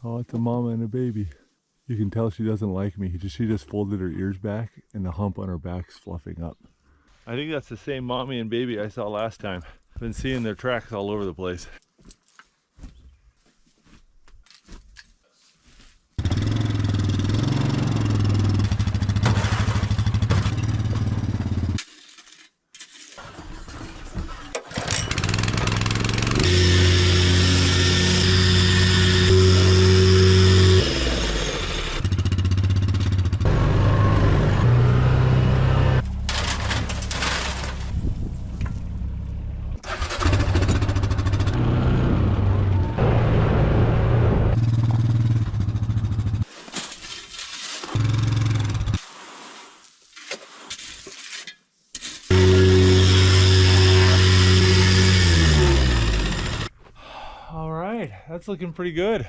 Oh, it's a mama and a baby. You can tell she doesn't like me. She just folded her ears back and the hump on her back's fluffing up. I think that's the same mommy and baby I saw last time. I've been seeing their tracks all over the place. All right, that's looking pretty good.